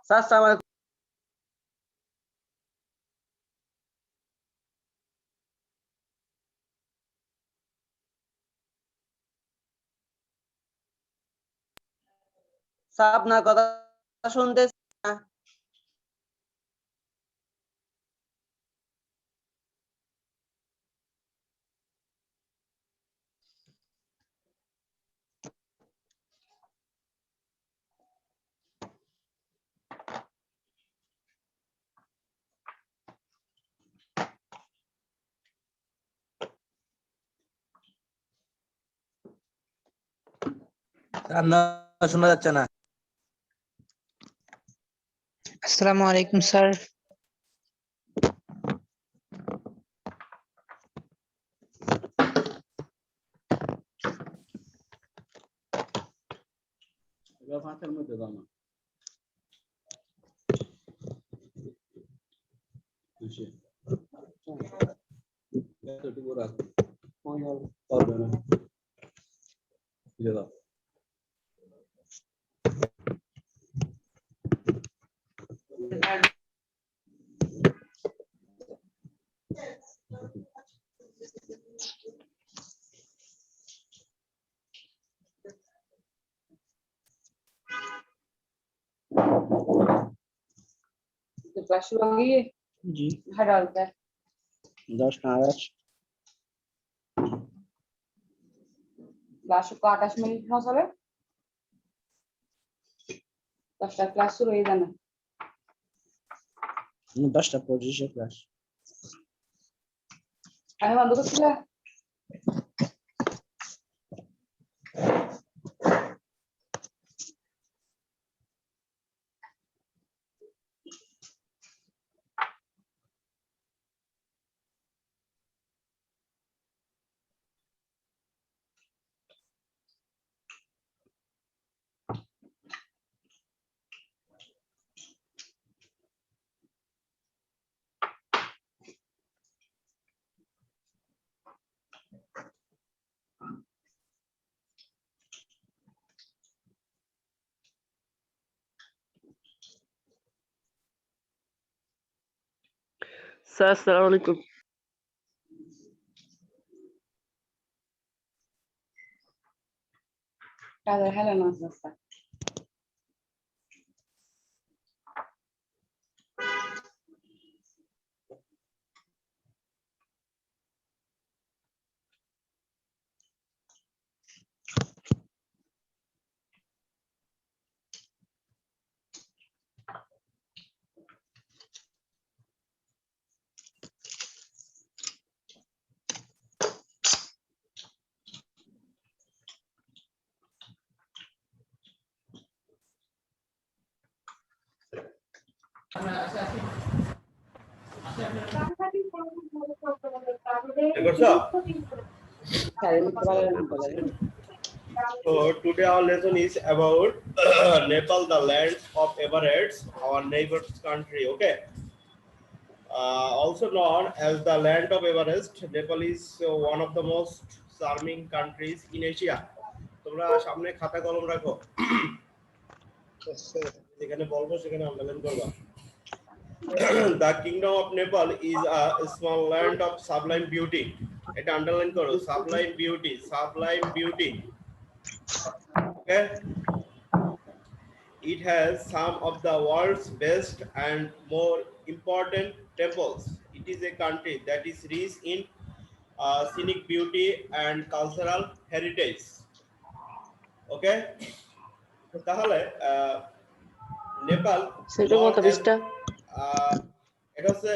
Sir আসসালামু আলাইকুম। Sir আপনার কথা শুনতেছি না। আপনার শোনা যাচ্ছে না। আসসালামু আলাইকুম স্যার। ফাঁকের মধ্যে দাও না। এতটুকু রাখ। পারবে না। দিয়ে দাও। क्लास शुरू हो गई है जी कहाँ डालता है 10 नाराज क्लास को 28 मिनट हो चले 10টা ক্লাস শুরু হয়ে যাবে 10টা 25 ক্লাস আমি বন্ধ করছিলাম স্যার আসসালামু আলাইকুম। কাজে হেলে না রাস্তা So today our lesson is about Nepal, the land of Everests, our neighbor's country. Okay. Also known as the land of Everest, Nepal is one of the most charming countries in Asia. তোমরা সামনে খাতা কলম রাখো যেখানে বলবো সেখানে underline করবা The kingdom of Nepal is a small land of sublime beauty. এটা আন্ডারলাইন করো sublime beauty. Okay. It has some of the world's best and more important temples. It is a country that is rich in scenic beauty and cultural heritage. Okay. তাহলে নেপাল সেটা কত পৃষ্ঠা? এটা হচ্ছে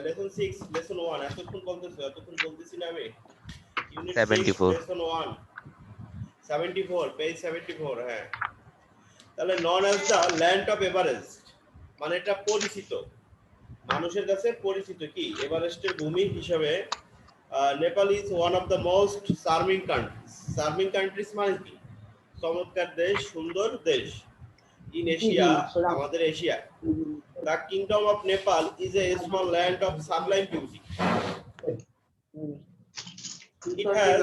lesson 6 lesson 1 এতক্ষণ বলতেছি না আমি ইউনিট 6 লেসন 1 74 পেজ 74 হ্যাঁ তাহলে known as the land of Everest মানে এটা পরিচিত মানুষের কাছে পরিচিত কি এভারেস্টের ভূমি হিসেবে Nepal is one of the most charming countries মানে কি চমৎকার দেশ সুন্দর দেশ ইন এশিয়া আমাদের Asia the kingdom of Nepal is a small land of Sublime beauty It has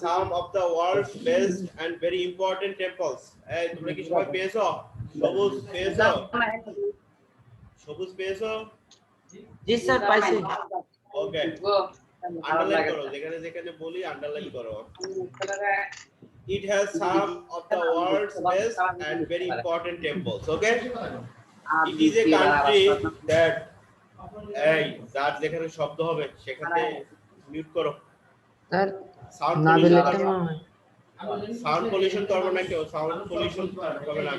some of the world's best and very important temples. তোমরা কি সবাই পেয়েছো সবুজ পেয়েছো? সবুজ পেয়েছো? জি স্যার পাইছি। ওকে, আন্ডারলাইন করো, যেখানে যেখানে বলি আন্ডারলাইন করো। It has some of the world's best and very important temples. Okay, it is a country that এই যার যেখানে শব্দ হবে সেখানে মিউট করো। স্যার সাউন্ড না দিলে কেন পলিউশন, হয়? সাউন্ড পলিউশন করবে না কেউ, সাউন্ড পলিউশন করবে না।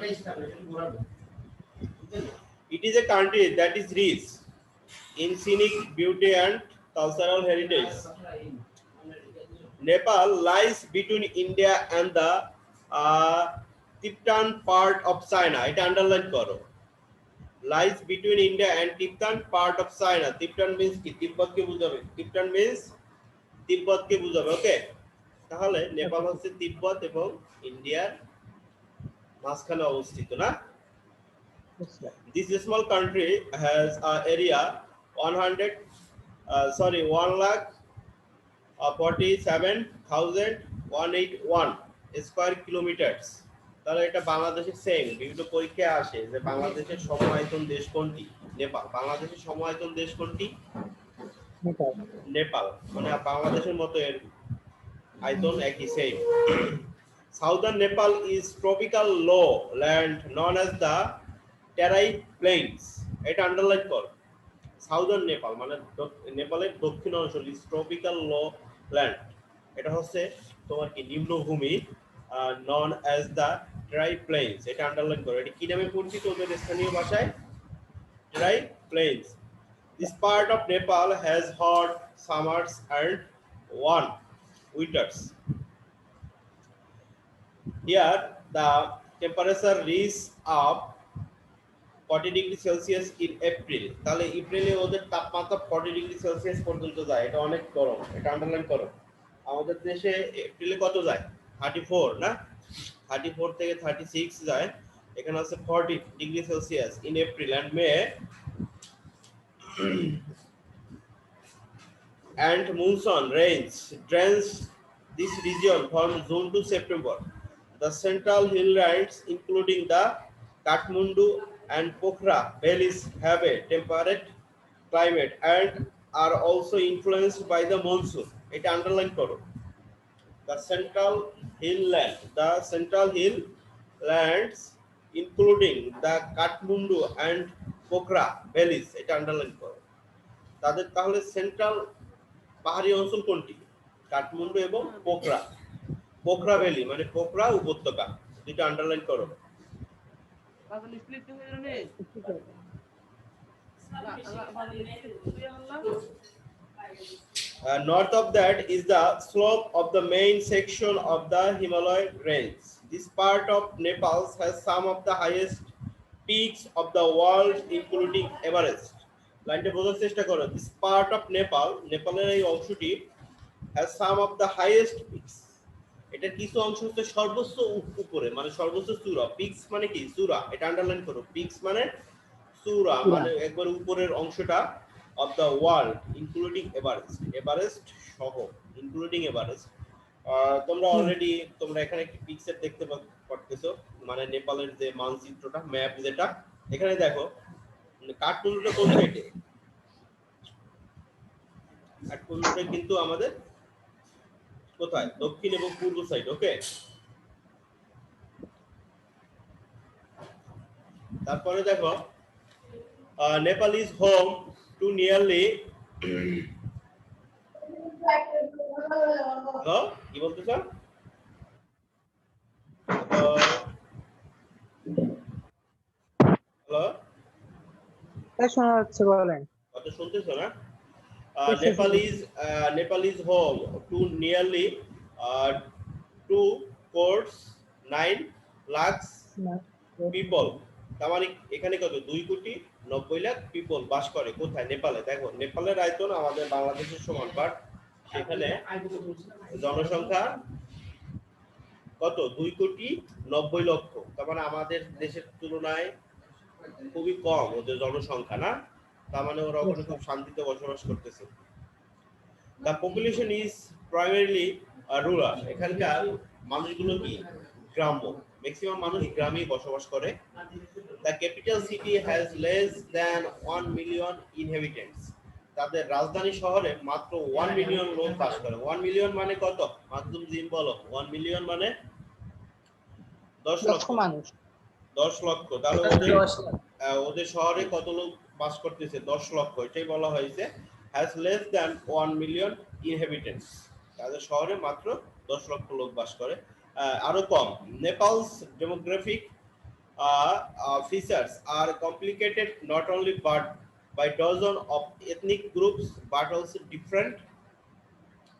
It is a country that is rich in scenic beauty and cultural heritage. Nepal lies between India and the Tibetan part of China. It underline karo. Lies between India and Tibetan part of China. Tibetan means ki? Tibet ke বুঝাবে। Tibetan means তিব্বত কে বুঝাবে। ওকে, তাহলে নেপাল হচ্ছে তিব্বত এবং ইন্ডিয়ার মাঝখানে অবস্থিত না? This small country has an area 1,47,181 square kilometers. তাহলে এটা বাংলাদেশের সেম, বিভিন্ন পরীক্ষায় আসে যে বাংলাদেশের সম-আয়তন দেশ কোনটি? নেপাল। বাংলাদেশের সম-আয়তন দেশ কোনটি? নেপাল। মানে বাংলাদেশের মতো এর আয়তন একই same. Southern Nepal is tropical lowland known as the Terai Plains. এটা আন্ডারলাইন কর। সাউদার্ন নেপাল মানে নেপালের দক্ষিণ অঞ্চল, ইজ ট্রপিক্যাল lowland, এটা হচ্ছে তোমার কি নিম্নভূমি, known as the Terai Plains. এটা আন্ডারলাইন করো। এটা কি নামে পরিচিত ওদের স্থানীয় ভাষায়? Terai Plains. This part of Nepal has hot summers and warm winters. Here the temperature reaches up 40 degree Celsius in April. তাহলে এপ্রিলে ওদের তাপমাত্রা 40 ডিগ্রি সেলসিয়াস পর্যন্ত যায়, এটা অনেক গরম, এটা আন্ডারলাইন করো। আমাদের দেশে এপ্রিলে কত যায়? 34 না? 34 থেকে 36 যায়, এখানে আছে 40 degree Celsius in April and May. And monsoon rains drains this region from June to September. The central hilllands, including the Kathmandu and Pokhara valleys, have a temperate climate and are also influenced by the monsoon. It underline koro. The central hilllands, including the Kathmandu and Pokhara valleys, it underline koro. তাদের তাহলে central পাহাড়ি অঞ্চল কোনটি? কাঠমান্ডু এবং Pokhara. Pokhara valley মানে পোখরা উপত্যকা, দুটো underline করো। North of that is the slope of the main section of the Himalaya range. This part of Nepal has some of the highest peaks of the world, including Everest. লাইনটা বোঝার চেষ্টা করো। This part of Nepal, নেপালের এই অংশটি has some of the highest peaks. এটা কিছু অংশ হচ্ছে সর্বোচ্চ উপরে মানে সর্বোচ্চ চূড়া। পিকস মানে কি? চূড়া। এটা আন্ডারলাইন করো। পিকস মানে চূড়া, মানে একবার উপরের অংশটা of the world, including Everest. Everest সহ, including এভারেস্ট। তোমরা অলরেডি তোমরা এখানে একটি পিকচার দেখতে পাচ্ছো, মানে নেপালের যে মানচিত্রটা, ম্যাপ যেটা, এখানে দেখো কাঠমান্ডুটা কোন সাইডে? কাঠমান্ডুটা কিন্তু আমাদের কোথায়? দক্ষিণ এবং পূর্ব সাইড। ওকে, তারপরে দেখো Nepal is home to nearly hello কি বলতেছ? হ্যালো শোনা যাচ্ছে, বলেন। কথা শুনতেছো না? Nepal is home to nearly 2.9 lakhs people. তার মানে এখানে কত? 2.90 লাখ পিপল বাস করে। কোথায়? নেপালে। দেখো নেপালের আয়তন আমাদের বাংলাদেশের সমান, বাট সেখানে জনসংখ্যা কত? 2.90 লক্ষ। তার মানে আমাদের দেশের তুলনায় খুবই কম ওদের জনসংখ্যা না? তার মানে ওরা ওখানে খুব শান্তিতে বসবাস করতেছে। The population is primarily rural. এখানকার মানুষগুলো কি? গ্রাম্য। ম্যাক্সিমাম মানুষ গ্রামে বসবাস করে। The capital city has less than 1 million inhabitants. তাদের রাজধানী শহরে মাত্র 1 মিলিয়ন লোক বাস করে। 1 মিলিয়ন মানে কত? মাধ্যম জিম বলো। 1 মিলিয়ন মানে 10 লক্ষ লক্ষ। মানুষ। 10 লক্ষ। তাহলে ওদের শহরে কত লোক বাস করতেছে? 10 লক্ষ। এটাই বলা হয়েছে has less than 1 million inhabitants. তাদের শহরে মাত্র 10 লক্ষ লোক বাস করে। আরো কম। Nepal's demographic features are complicated not only by dozens of ethnic groups but also different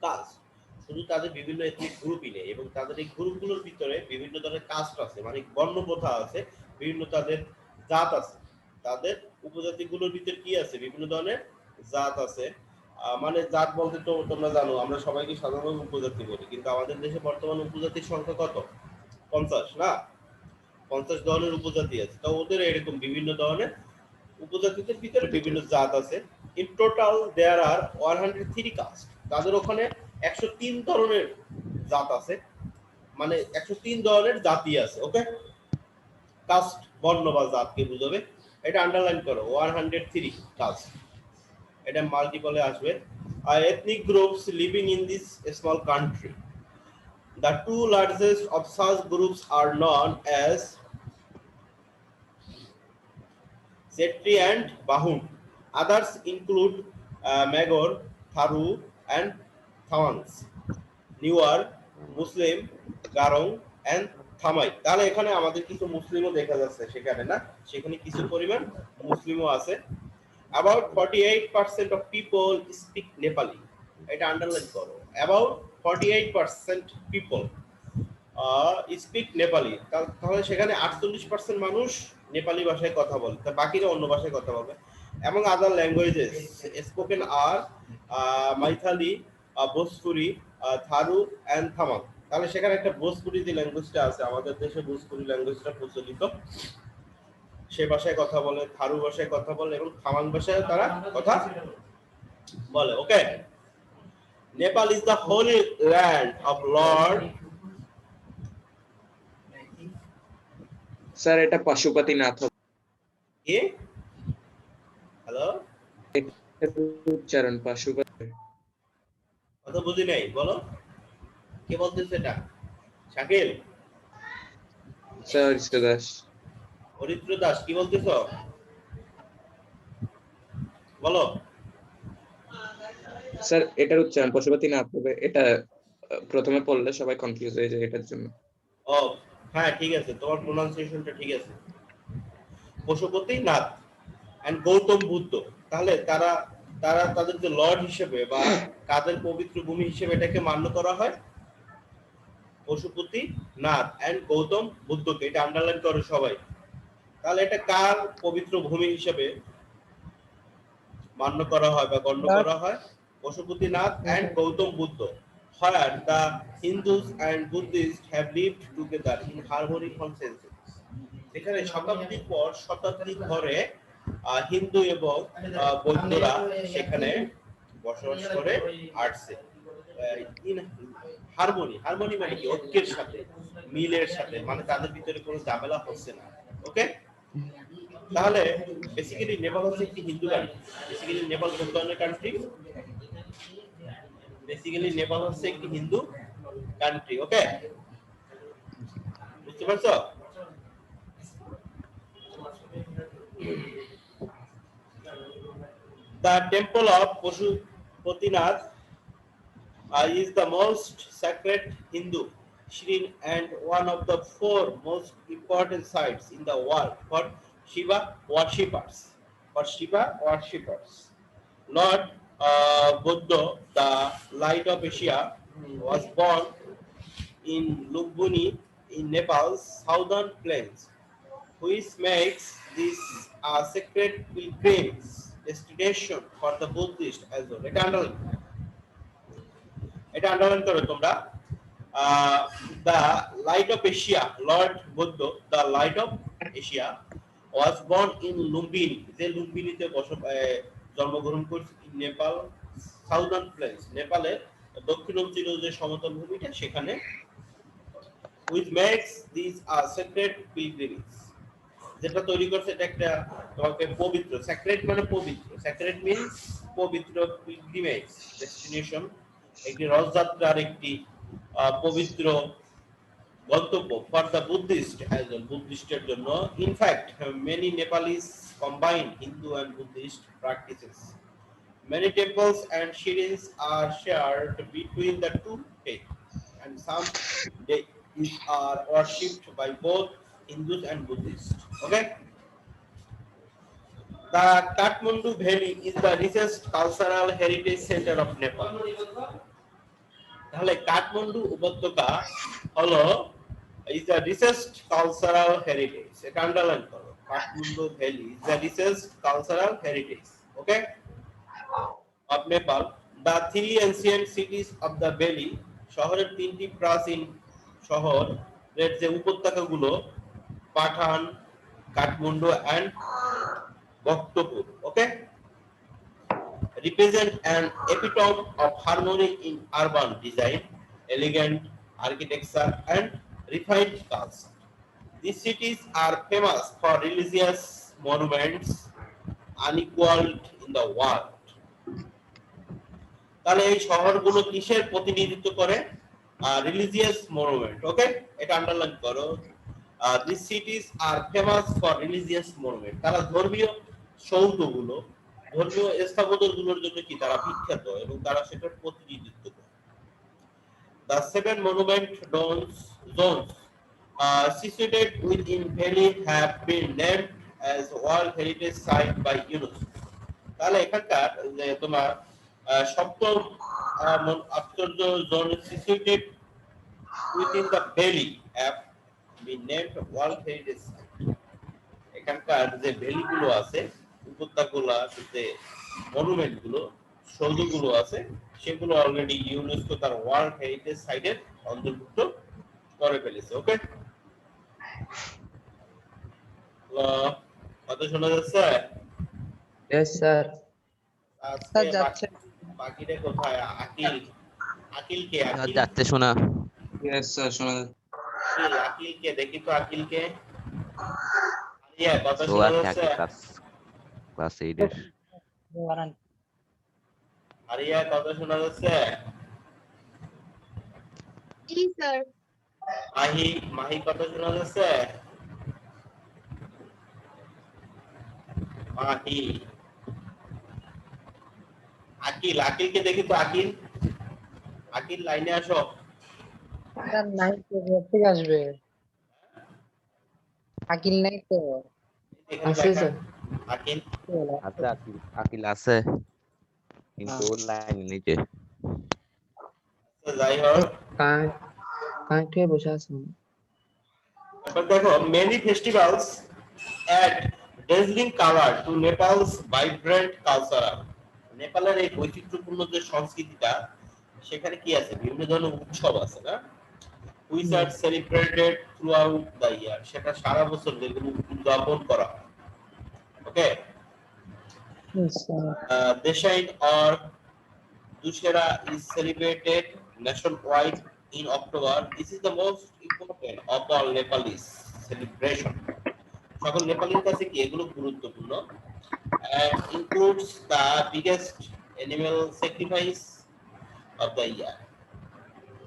castes. শুধু তাদের বিভিন্ন এথনিক গ্রুপই নেই এবং তাদের এই গ্রুপগুলোর ভিতরে বিভিন্ন ধরনের কাস্ট আছে, মানে বর্ণ প্রথা আছে, বিভিন্ন তাদের জাত আছে। তাদের উপজাতিগুলোর ভিতরে কি আছে? বিভিন্ন ধরনের জাত আছে। মানে জাত বলতে তো তোমরা জানো আমরা সবাইকে সাধারণত উপজাতি বলি, কিন্তু আমাদের দেশে বর্তমানে উপজাতির সংখ্যা কত? 50 না? 50 ধরনের উপজাতি আছে। তো ওদের এরকম বিভিন্ন ধরনের উপজাতিদের ভিতরে বিভিন্ন জাত আছে। In total there are 103 caste. তাদের ওখানে 103 ধরনের জাত আছে, মানে 103 ধরনের জাতি আছে। ওকে, কাস্ট বর্ণ বা জাতকে বুঝাবে। এটা আন্ডারলাইন করো, 103 কাস্ট। এটা মাল্টিপলে আসবে। Ethnic groups living in this small country. The two largest of such groups are known as Chetri and Bahun. Others include Magor, Tharu, and Thawangs, Newar, Muslim, Garong, and Thamai. তাহলে এখানে আমাদের কিছু মুসলিমও দেখা যাচ্ছে সেখানে, না? সেখানে কিছু পরিমাণ মুসলিমও আছে। About 48% of people speak Nepali. এটা আন্ডারলাইন করো। About 48% people speak Nepali. তাহলে সেখানে 48% মানুষ নেপালি ভাষায় কথা বলে, তা বাকিরা অন্য ভাষায় কথা বলে। এবং other languages spoken are Maithili, Bhojpuri, Tharu and Tamang. তাহলে সেখানে একটা ভোজপুরি যে ল্যাঙ্গুয়েজটা আছে, আমাদের দেশে ভোজপুরি ল্যাঙ্গুয়েজটা প্রচলিত, সে ভাষায় কথা বলে, থারু ভাষায় কথা বলে এবং থামাং ভাষায় তারা কথা বলে। Okay, Nepal is the holy land of lord. Sir এটা পশুপতিনাথ। কি? হ্যালো, উচ্চারণ পশুপতি। কথা বুঝি নাই, বলো কে বলতেছে এটা? শাকিল? স্যার হরিশ্র দাস। হরিত্র দাস কি বলতেছো? বলো। স্যার এটার উচ্চারণ পশুপতিনাথ হবে। এটা প্রথমে পড়লে সবাই কনফিউজ হয়ে যায় এটার জন্য। ও হ্যাঁ, ঠিক আছে, তোমার প্রোনাউন্সিয়েশনটা ঠিক আছে। পশুপতিনাথ এন্ড গৌতম বুদ্ধ। তাহলে তারা তাদের যে লর্ড হিসেবে বা কাদের পবিত্র ভূমি হিসেবে এটাকে মান্য করা হয়, পশুপতিনাথ এন্ড গৌতম বুদ্ধকে। এটা আন্ডারলাইন করো সবাই। তাহলে এটা কার পবিত্র ভূমি হিসেবে মান্য করা হয় বা গণ্য করা হয়? Pashupatinath and Gautam Buddha. Where the Hindus and Buddhists have lived together in harmony consensus. এখানে শতাব্দীর পর শতাব্দী ধরে হিন্দু এবং বৌদ্ধরা সেখানে বসবাস করে আসছে ইন হারমোনি। হারমোনি মানে কি? ঐক্যের সাথে, মিলের সাথে, মানে তাদের ভিতরে কোনো ঝামেলা হচ্ছে না। ওকে, তাহলে বেসিক্যালি নেপাল হচ্ছে একটি হিন্দু কান্ট্রি। বেসিক্যালি নেপাল কোন ধরনের কান্ট্রি? বেসিক্যালি নেপাল হচ্ছে একটি হিন্দু কান্ট্রি। ওকে, বুঝতে পারছো? The temple of Pashupatinath is the most sacred Hindu shrine and one of the 4 most important sites in the world for Shiva worshippers. Lord Buddha, the light of Asia, was born in Lumbini in Nepal's southern plains, which makes this a sacred pilgrimage destination for the Buddhist as well. এটা underline করো তোমরা। The light of Asia, Lord Buddha, the light of Asia, was born in Lumbini. যে লুম্বিনিতে জন্মগ্রহণ করেছে Nepal southern planes, নেপালের দক্ষিণাঞ্চলীয় যে সমতল ভূমিটা সেখানে which makes these a sacred pilgrimage. যেটা তৈরি করছে এটা একটা তোমাকে পবিত্র, sacred মানে পবিত্র, sacred means পবিত্র, pilgrimage destination, একটি রথযাত্রার একটি পবিত্র গন্তব্য for the Buddhist, একজন বুদ্ধিস্টের জন্য. In fact, many Nepalis combine Hindu and Buddhist practices. Many temples and shrines are shared between the two faiths, and some deities are worshipped by both Hindus and Buddhists. Okay. The Kathmandu Valley is the richest cultural heritage center of Nepal. তাহলে কাঠমান্ডু উপত্যকা হলো is the richest cultural heritage. এটা underline করো. Kathmandu Valley is the richest cultural heritage. Okay. Of Nepal. The three ancient cities of the valley, শহরের তিনটি প্রাচীন শহরের যে উপত্যকাগুলো পাঠান, Kathmandu and Baktapur, okay, represent an epitome of harmony in urban design, elegant architecture and refined culture. These cities are famous for religious monuments unequaled in the world. তাহলে এই শহরগুলো কিসের প্রতিনিধিত্ব করে? রিলিজিয়াস মনুমেন্ট, ওকে, এটা আন্ডারলাইন করো. This cities are famous for religious monument, তারা ধর্মীয় সৌধগুলো, ধর্মীয় স্থাপত্যগুলোর জন্য কি তারা বিখ্যাত এবং তারা সেটার প্রতিনিধিত্ব করে. The seven monument zones situated within valley have been named as World Heritage Site by UNESCO. তাহলে এখানকার যে তোমার সপ্তম আশ্চর্য zone situated within the valley have been named World Heritage Site. এখানকার যে ভ্যালি গুলো আছে, উপত্যকাগুলো, যে মনুমেন্ট গুলো, সৌধগুলো আছে, সেগুলো অলরেডি ইউনেস্কো তার ওয়ার্ল্ড হেরিটেজ সাইটের অন্তর্ভুক্ত করে ফেলেছে. ওকে, কথা শোনা যাচ্ছে? Yes sir. আজকে যাচ্ছে. বাকিটা কোথায়? আকিল, আকিল কে? আকিল যাচ্ছে শোনা। यस सर শোনা আকিল কে দেখি তো, আকিল কে? আরিয়া কথা শোনা যাচ্ছে? ক্লাস 8 এর। আরিয়া কথা শোনা যাচ্ছে? জি স্যার। মাহি, মাহি কথা শোনা যাচ্ছে? মাহি, আকিল, আকিল কে দেখি তো, আকিল, আকিল লাইনে আসো। স্যার নাই তো, ঠিক আসবে। আকিল নাই তো। আছে স্যার আকিল? আছে আকিল আছে, কিন্তু ওর লাইন নিচে। যাই হোক, কানেক্টে বসে আছে। এবার দেখো, many festivals add dazzling color to Nepal's vibrant culture. নেপালের এই বৈচিত্র্যপূর্ণ যে সংস্কৃতিটা, সেখানে কি আছে? বিভিন্ন ধরনের উৎসব আছে না, which are celebrated throughout the year. সেটা সারা বছর যেগুলো উদযাপন করা হয়। ওকে, Dashain or Dussehra is celebrated nationwide in October. This is the most important of all Nepalese celebration. সকল নেপালির কাছে কি এগুলো গুরুত্বপূর্ণ, and includes the biggest animal sacrifice of the year.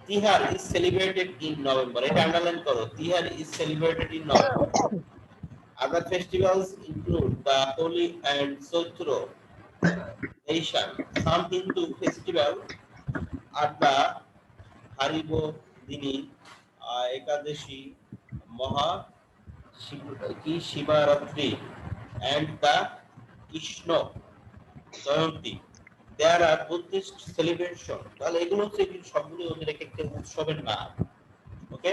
Tihar is celebrated in November. এটা underline করো, Tihar is celebrated in November. Other festivals include the Holi and Chaitro Nation. Some Hindu festivals are the Haribo Dini, Ekadashi, Maha Shivaratri, and the Krishna Jayanti. There are Buddhist celebrations. তাহলে এগুলো হচ্ছে সবগুলো ওদের এক একটা উৎসবের নাম। ওকে,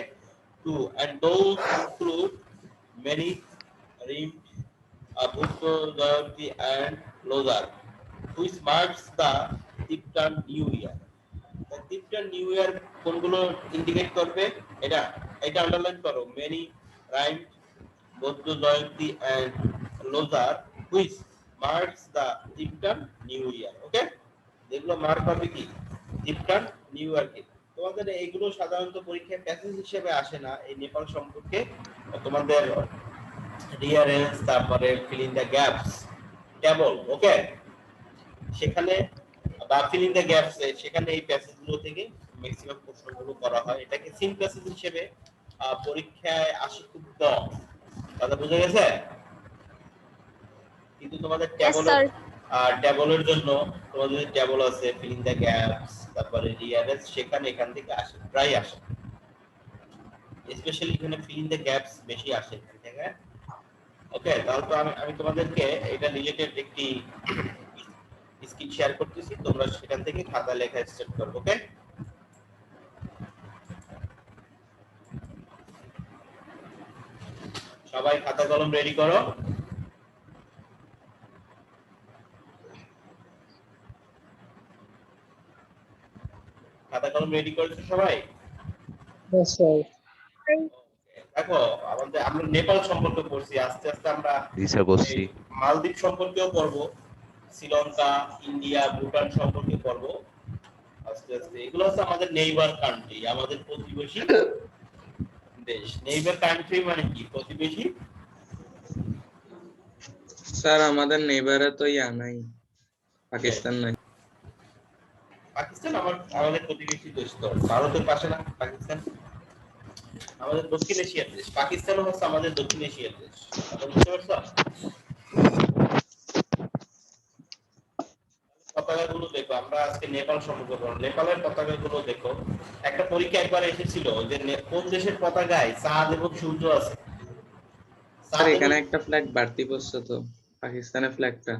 and those include many Rim, Buddha Jayanti and Lozar, which marks the Tibetan New Year. The Tibetan New Year কোনগুলো ইন্ডিকেট করবে? এটা আন্ডারলাইন করো, many Rim, Buddha Jayanti and Lozar, which marks the Tibetan New Year. Okay, যেগুলো mark হবে কি Tibetan New Year কে। তোমাদের এইগুলো সাধারণত পরীক্ষায় প্যাসেজ হিসেবে আসে না। এই নেপাল সম্পর্কে তোমাদের রিয়ারেন্স, তারপরে fill in the gaps, table, okay, সেখানে বা ফিল ইন দ্য গ্যাপস সেখানে এই প্যাসেজগুলো থেকে ম্যাক্সিমাম প্রশ্নগুলো করা হয়। এটাকে সিন প্যাসেজ হিসেবে পরীক্ষায় আসে খুব কম। কথা বুঝে গেছে? কিন্তু তোমাদের টেবলের জন্য তোমাদের যদি টেবল আছে, ফিল ইন দ্য গ্যাপস, তারপরে রিয়ারেন্স, সেখানে এখান থেকে আসে, প্রায় আসে। স্পেশালি এখানে ফিল ইন দ্য গ্যাপস বেশি আসে এখান থেকে। ওকে, তাহলে তো আমি তোমাদেরকে এটা রিলেটেড একটি স্ক্রিন শেয়ার করতেছি, তোমরা সেখান থেকে খাতা লেখা স্টার্ট করবে। ওকে, সবাই খাতা কলম রেডি করো। খাতা কলম রেডি করেছো সবাই? Yes, sir. দেখো, আমরা নেপাল সম্পর্কে পড়ছি, আস্তে আস্তে আমরা জি স্যার বসছি। মালদ্বীপ সম্পর্কেও পড়বো, শ্রীলঙ্কা, ইন্ডিয়া, ভুটান সম্পর্কে পড়বো আস্তে আস্তে। এগুলো হচ্ছে আমাদের নেইবার কান্ট্রি, আমাদের প্রতিবেশী দেশ। নেইবার কান্ট্রি মানে কি? প্রতিবেশী। স্যার আমাদের নেইবারে তো নাই, পাকিস্তান নাই। পাকিস্তান আমাদের প্রতিবেশী দেশ, তো ভারতের পাশে না পাকিস্তান? আমাদের দক্ষিণ এশিয়ার দেশ। পাকিস্তানও হচ্ছে আমাদের দক্ষিণ এশিয়ার দেশ। বুঝতে পারছো? পতাকাগুলো দেখো, আমরা আজকে নেপাল সম্পর্কে পড়ব। নেপালের পতাকাগুলো দেখো। একটা পরীক্ষা একবার এসেছিল যে কোন দেশের পতাকায় চাঁদ এবং সূর্য আছে। স্যার এখানে একটা ফ্ল্যাগ বাড়তি পড়ছে তো, পাকিস্তানের ফ্ল্যাগটা।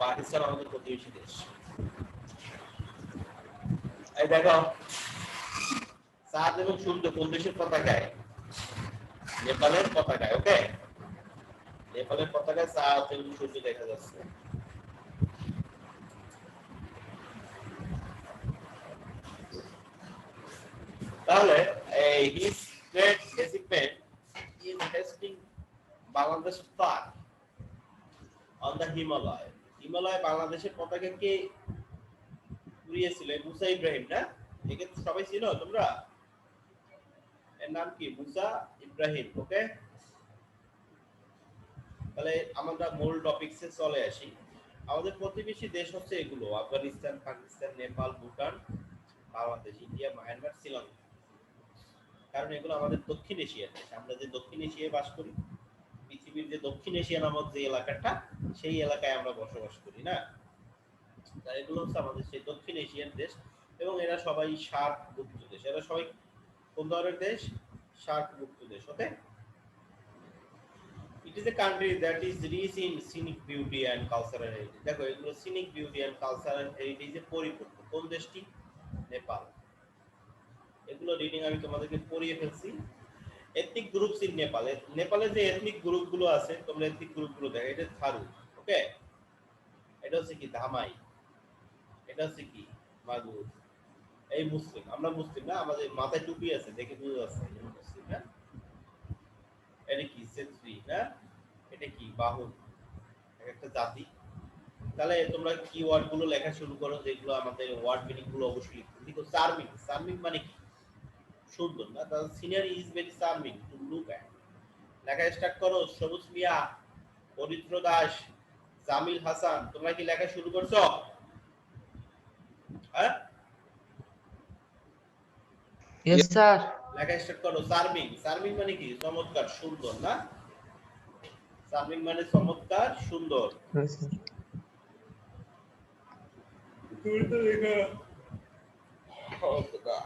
পাকিস্তান আমাদের প্রতিবেশী দেশ। এই দেখো, চাঁদ এবং সূর্য কোন দেশের পতাকায়? নেপালের পতাকায়। ওকে, নেপালের পতাকায় চাঁদ এবং সূর্য দেখা যাচ্ছে। তাহলে এই his great achievement in testing Bangladesh flag on the Himalaya. Himalaya বাংলাদেশের পতাকা কে উড়িয়েছিল? মুসা ইব্রাহিম না? একে সবাই চিনো তোমরা? এর নাম কি? মুসা ইব্রাহিম। ওকে, তাহলে আমরা মূল টপিকসে চলে আসি। আমাদের প্রতিবেশী দেশ হচ্ছে এগুলো: আফগানিস্তান, পাকিস্তান, নেপাল, ভুটান, বাংলাদেশ, ইন্ডিয়া, মায়ানমার, শ্রীলঙ্কা। কারণ এগুলো আমাদের দক্ষিণ এশিয়ার দেশ। আমরা যে দক্ষিণ এশিয়ায় বাস করি, পৃথিবীর যে দক্ষিণ এশিয়া নামক যে এলাকাটা, সেই এলাকায় আমরা বসবাস করি না? তাই এগুলো হচ্ছে আমাদের সেই দক্ষিণ এশিয়ার দেশ, এবং এরা সবাই সার্ক মুক্ত দেশ। এরা সবাই কোন ধরনের দেশ? সার্ক মুক্ত দেশ। ওকে, it is a country that is rich in scenic beauty and cultural heritage. দেখো, এগুলো scenic beauty and cultural heritage এ পরিপূর্ণ। কোন দেশটি? নেপাল। এগুলো রিডিং আমি তোমাদেরকে পড়িয়ে ফেলছি। Ethnic groups in Nepal. নেপালে যে এথনিক গ্রুপগুলো আছে, তোমরা এথনিক গ্রুপগুলো দেখো। এটা থারু। ওকে, এটা হচ্ছে কি? ধামাই। এটা হচ্ছে কি? মাগুর। এই মুসলিম। আমরা মুসলিম না? আমাদের মাথায় টুপি আছে, দেখে বুঝা যাচ্ছে মুসলিম না? এটা কি? সেত্রী না? এটা কি? বাহুন। একটা জাতি। তাহলে তোমরা কি ওয়ার্ড গুলো লেখা শুরু করো, যেগুলো আমাদের ওয়ার্ড মিনিং গুলো অবশ্যই লিখো। চার্মিং। চার্মিং মানে কি? সুন্দর না? তাহলে scenery is very charming to look at. লেখা স্টার্ট করো। সবুজ মিয়া, পবিত্র দাস, জামিল হাসান, তোমরা কি লেখা শুরু করছো? হ্যাঁ, Yes, sir. লেখা স্টার্ট করো। চার্মিং। চার্মিং মানে কি? চমৎকার, সুন্দর না? চার্মিং মানে চমৎকার, সুন্দর। Yes, sir. তুমি তো লেখা ও খোদা।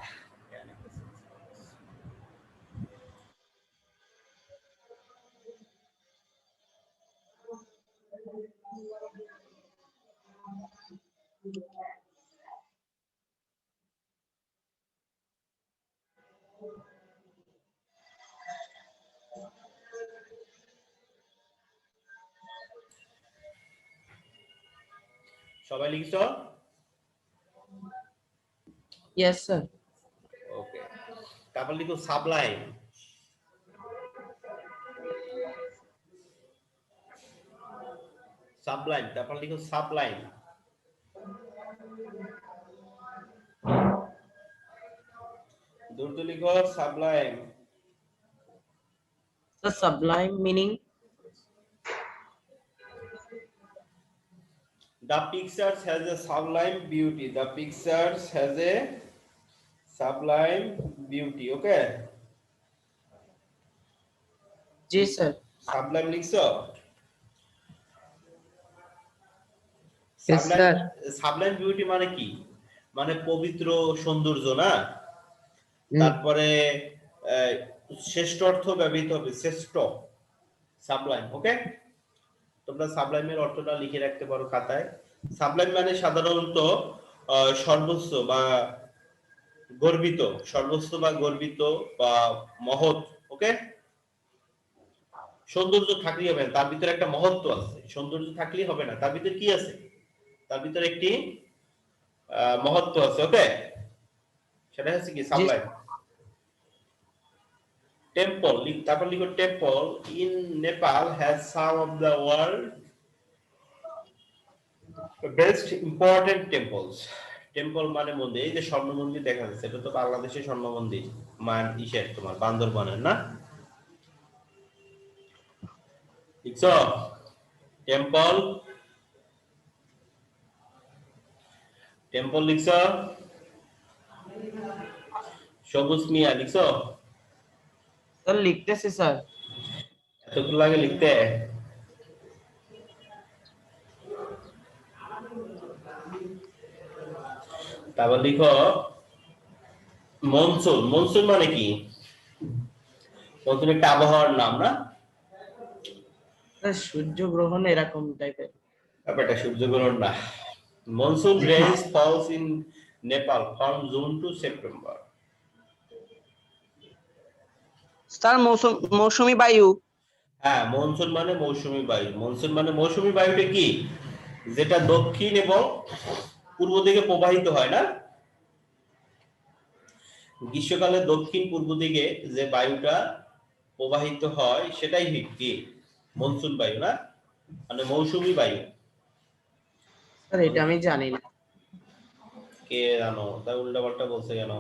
সবাই লিখছো? Yes, sir. ওকে, তারপর লিখো সাবলাইম। সাবলাইম, তারপর লিখো সাবলাইম। দ্রুত লিখো Sublime. Sir, sublime meaning? The pictures has a sublime beauty. The pictures has a sublime beauty. Okay. Ji, sir. Sublime লিখছো? Yes, sir. সাবলাইম বিউটি মানে কি? মানে পবিত্র সৌন্দর্য না? তারপরে শ্রেষ্ঠ অর্থ ব্যবহৃত হবে, শ্রেষ্ঠ সাবলাইম। ওকে, তোমরা সাবলাইমের অর্থটা লিখে রাখতে পারো খাতায়। সাবলাইম মানে সাধারণত সর্বোচ্চ বা গর্বিত, সর্বোচ্চ বা গর্বিত বা মহৎ। ওকে, সৌন্দর্য থাকলেই হবে না, তার ভিতরে একটা মহত্ব আছে। সৌন্দর্য থাকলেই হবে না, তার ভিতরে কি আছে? তার ভিতরে একটি মহত্ব আছে। ওকে, সেটা হচ্ছে কি সাবলাইম। টেম্পল, তারপর লিখো temple in Nepal has some of the world best important temples. Temple মানে মন্দির। এই যে স্বর্ণ মন্দির দেখা যাচ্ছে, এটা তো বাংলাদেশের স্বর্ণ মন্দির, মান ইসের তোমার বান্দরবানের না? লিখছো টেম্পল, টেম্পল লিখছো? সবুজ মিয়া লিখছো? Sir, লিখতেছি স্যার। এতক্ষণ লাগে লিখতে? তারপর লিখো মনসুন। মনসুন মানে কি? মনসুন একটা আবহাওয়ার নাম না? সূর্য গ্রহণ এরকম টাইপের ব্যাপারটা সূর্যগ্রহণ না। Monsoon rains falls in Nepal from June to September. Sir মৌসুমী বায়ু। হ্যাঁ, মনসুন মানে মৌসুমী বায়ু। মনসুন মানে মৌসুমী বায়ুটা কি? যেটা দক্ষিণ এবং পূর্ব দিকে প্রবাহিত হয় না? গ্রীষ্মকালে দক্ষিণ পূর্ব দিকে যে বায়ুটা প্রবাহিত হয় সেটাই কি মনসুন বায়ু না? মানে মৌসুমী বায়ু। স্যার এটা আমি জানি না। কে জানো? তা উল্টা পাল্টা বলছে কেন?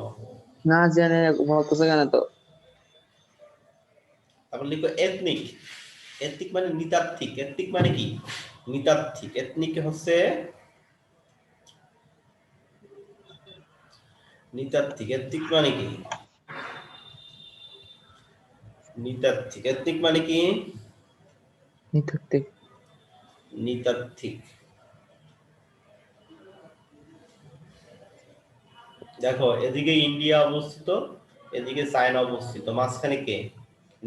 না জানি না, বলতেছে কেন তো? তারপর লিখো এথনিক। এথনিক মানে নৃতাত্ত্বিক। এথনিক মানে কি? নৃতাত্ত্বিক। এথনিক হচ্ছে নৃতাত্ত্বিক। এথনিক মানে কি? নৃতাত্ত্বিক। এথনিক মানে কি? নৃতাত্ত্বিক। নৃতাত্ত্বিক। দেখো এদিকে ইন্ডিয়া অবস্থিত, এদিকে চায়না অবস্থিত, মাঝখানে কে?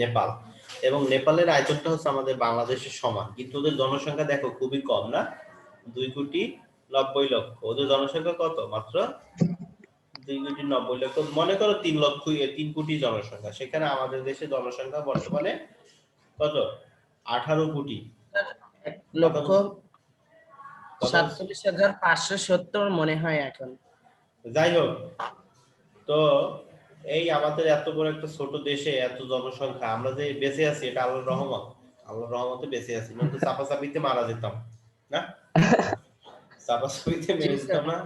নেপাল। এবং নেপালের আয়তনটা হচ্ছে আমাদের বাংলাদেশের সমান, কিন্তু ওদের জনসংখ্যা দেখো খুবই কম না? 2,90,00,000। ওদের জনসংখ্যা কত? মাত্র 2,90,00,000। মনে করো 3 কোটি জনসংখ্যা। সেখানে আমাদের দেশে জনসংখ্যা বর্তমানে কত? 18 কোটি। 1,47,570 মনে হয় এখন। যাই হোক, তো এই আমাদের এত বড় একটা ছোট দেশে এত জনসংখ্যা, আমরা যে বেঁচে আছি এটা আল্লাহর রহমত। আল্লাহর রহমতে বেঁচে আছি, নয়তো চাপাচাপিতে মারা যেতাম না? চাপাচাপিতে মেরে যেতাম না?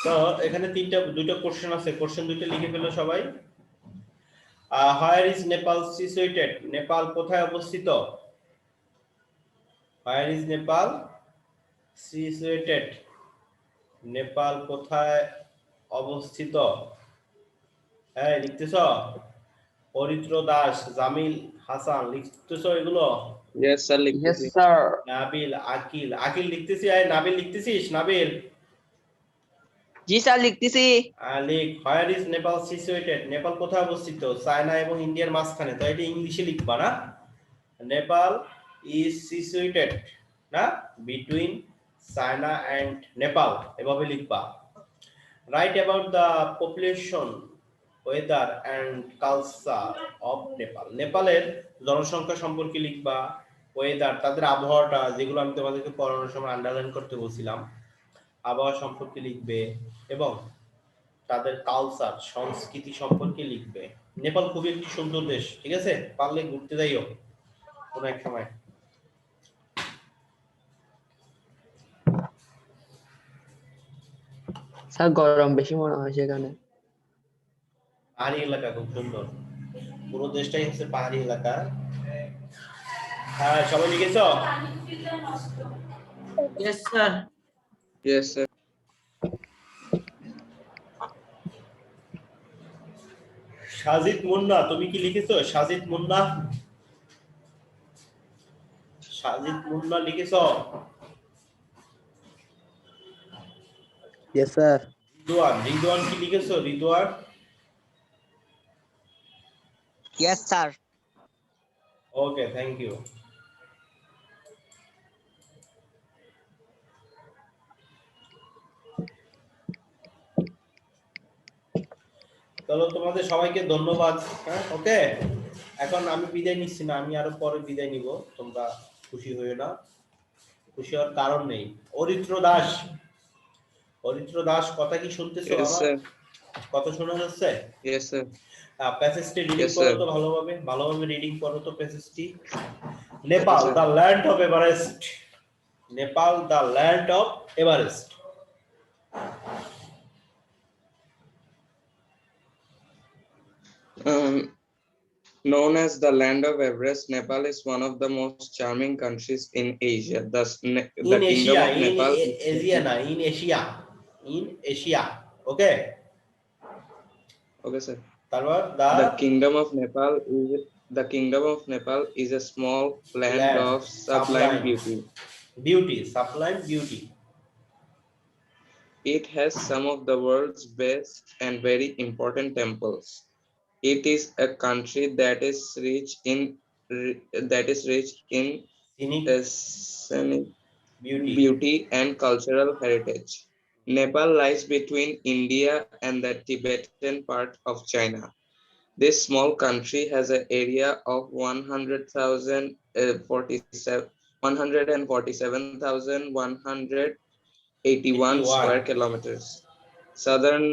তো এখানে দুইটা কোশ্চেন আছে। কোশ্চেন দুইটা লিখে ফেলো সবাই। Where is Nepal situated? Nepal কোথায় অবস্থিত? Where is Nepal situated? Nepal কোথায় অবস্থিত? হ্যাঁ, লিখতেছ? পবিত্র দাস, জামিল হাসান লিখতেছ এগুলো? ইয়েস স্যার, ইয়েস লিখতেছি। স্যার। নাবিল, আকিল। আকিল লিখতেছি। আয় নাবিল লিখতেছিস? নাবিল জি স্যার, লিখতেছি। লিখ। Where is Nepal situated? Nepal কোথায় অবস্থিত? চায়না এবং ইন্ডিয়ার মাঝখানে। তো এটা ইংলিশে লিখবা না? নেপাল is situated না, between China and Nepal, এভাবে লিখবা। Write about the population, weather and culture of Nepal. নেপালের জনসংখ্যা সম্পর্কে লিখবা, ওয়েদার তাদের আবহাওয়াটা, যেগুলো আমি তোমাদেরকে পড়ানোর সময় আন্ডারলাইন করতে বলছিলাম, আবহাওয়া সম্পর্কে লিখবে, এবং তাদের কালচার সংস্কৃতি সম্পর্কে লিখবে। নেপাল খুবই একটি সুন্দর দেশ, ঠিক আছে? পারলে ঘুরতে যাইও কোনো এক সময়। স্যার গরম বেশি মনে হয় সেখানে। পাহাড়ি এলাকা খুব সুন্দর, পুরো দেশটাই হচ্ছে পাহাড়ি এলাকা। হ্যাঁ সবাই লিখেছ? Yes sir. Yes, sir. Sajid Munna, তুমি কি লিখেছো? সাজিদ মুন্না, সাজিদ মুন্না লিখেছ? Yes, sir. রিদওয়ান, রিদওয়ান কি লিখেছো? Ridwan? Yes, sir. Okay, thank you. চলো তোমাদের সবাইকে ধন্যবাদ। হ্যাঁ ওকে, এখন আমি বিদায় নিচ্ছি না, আমি আরো পরে বিদায় নিব, তোমরা খুশি হইও না, খুশি হওয়ার কারণ নেই। অরিত্র দাস, অরিত্র দাস কথা কি শুনতেছো? Yes, আমার sir. কথা শোনা যাচ্ছে? Yes, sir. প্যাসেজটি রিডিং Yes, করো sir. তো ভালোভাবে, ভালোভাবে রিডিং করো তো প্যাসেজটি। Nepal, sir. The land of Everest. Nepal, the land of Everest. Known as the land of Everest, Nepal is one of the most charming countries in Asia. The In kingdom Asia, of Nepal in Asia na, in Asia, in Asia. Okay. Okay, sir. তারপর The kingdom of Nepal is a small land Land, of sublime sublime. beauty. beauty, sublime beauty. It has some of the world's best and very important temples. It is a country that is rich in Scenic scenic beauty. beauty and cultural heritage. Nepal lies between India and the Tibetan part of China. This small country has an area of 147,181 square kilometers. Southern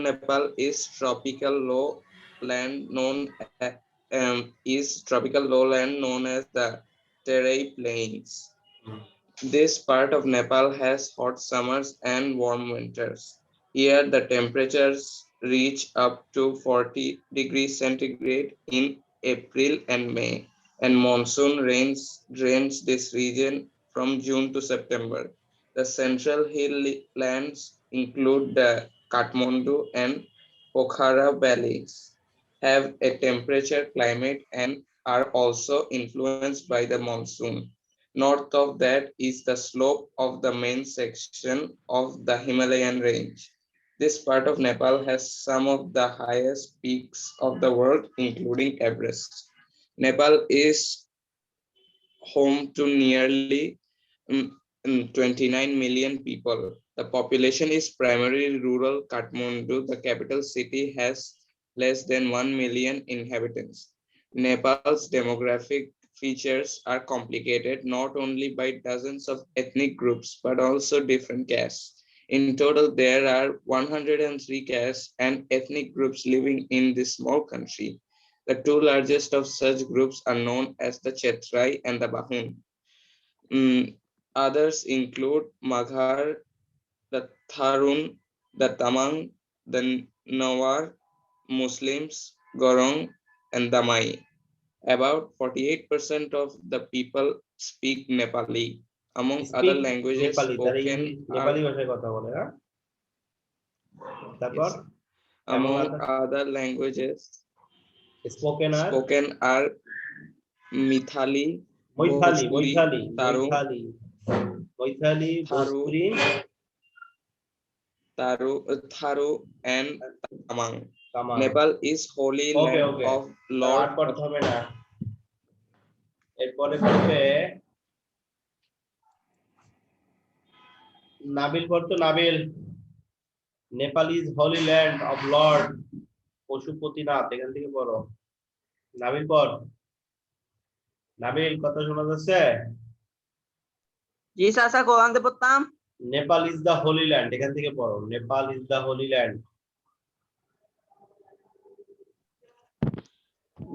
Nepal is tropical lowland known as the Terai Plains. This part of Nepal has hot summers and warm winters. Here, the temperatures reach up to 40 degrees centigrade in April and May, and monsoon rains drains this region from June to September. The central highlands include the Kathmandu and Pokhara valleys, have a temperature climate and are also influenced by the monsoon. North of that is the slope of the main section of the Himalayan range. This part of Nepal has some of the highest peaks of the world, including Everest. Nepal is home to nearly 29 million people. The population is primarily rural. Kathmandu, the capital city, has less than 1 million inhabitants. Nepal's demographic features are complicated not only by dozens of ethnic groups, but also different castes. In total, there are 103 castes and ethnic groups living in this small country. The two largest of such groups are known as the Chetrai and the Bahun. Others include Maghar, the Tharun, the Tamang, the Nawar, Muslims, Gorong, and Damai. About 48% of the people speak Nepali. Among other languages spoken Nepali ভাষায় কথা বলে। হ্যাঁ তারপর among other languages spoken are Mithali, Moithali, Taru, Bhojpuri, Tharu, and Tamang. Tamang. Nepal is holy land of Lord. করতে হবে না। এরপরে পড়বে নাবিল পড়তো, Nabil. Nepal is Holi land of Lord Pashupatinath, এখান থেকে পড়ো। নাবিল পড়। নাবিল কথা শোনা যাচ্ছে? জি স্যার, স্যার কোরআন থেকে পড়তাম। Nepal is the holy land, এখান থেকে পড়ো। Nepal is the holy land.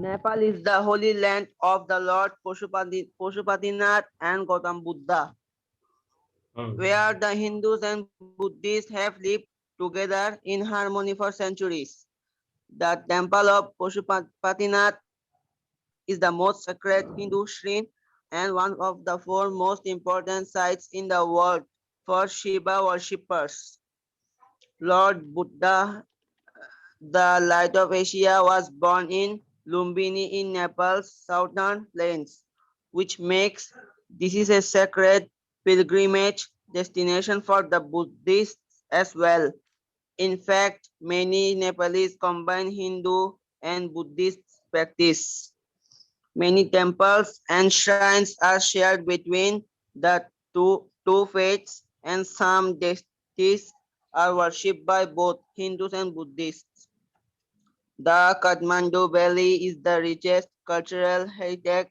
Nepal is the holy land of the Lord Pashupatinath and Gautam Buddha. where the Hindus and Buddhists have lived together in harmony for centuries. The temple of Pashupatinath is the most sacred Hindu shrine and one of the four most important sites in the world for Shiva worshippers. Lord Buddha, the light of Asia, was born in Lumbini in Nepal's southern plains, which makes this is a sacred pilgrimage destination for the Buddhists as well. In fact, many Nepalese combine Hindu and Buddhist practice. Many temples and shrines are shared between the two faiths, and some deities are worshipped by both Hindus and Buddhists. The Kathmandu Valley is the richest cultural heritage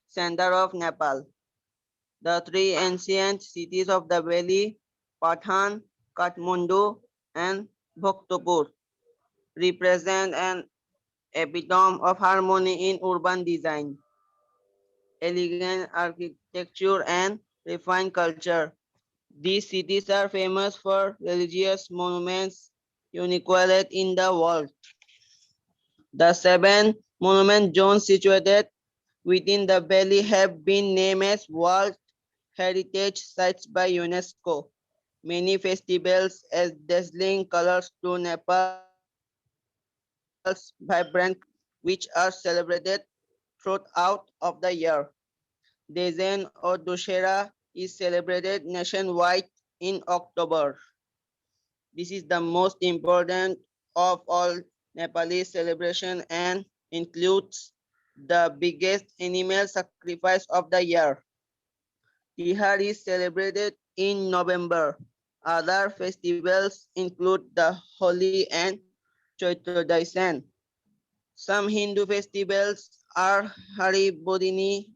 center of Nepal. The three ancient cities of the valley, Pathan, Kathmandu, and Bhaktapur, represent an epitome of harmony in urban design, elegant architecture, and refined culture. These cities are famous for religious monuments unique in the world. The seven monument zones situated within the valley have been named as World Heritage Sites by UNESCO. Many festivals add dazzling colors to Nepal's vibrant, which are celebrated throughout of the year. Dezen or Dussehra is celebrated nationwide in October. This is the most important of all Nepali celebration and includes the biggest animal sacrifice of the year. Tihar is celebrated in November. Other festivals include the Holi and Chaitra Daisan. Some Hindu festivals are Haribodhini,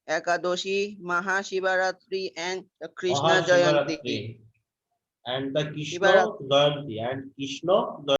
Ekadoshi, Mahashivaratri, and the Krishna Jayanti. Mahashivaratri and the Krishna Shivaratri. Jayanti and Krishna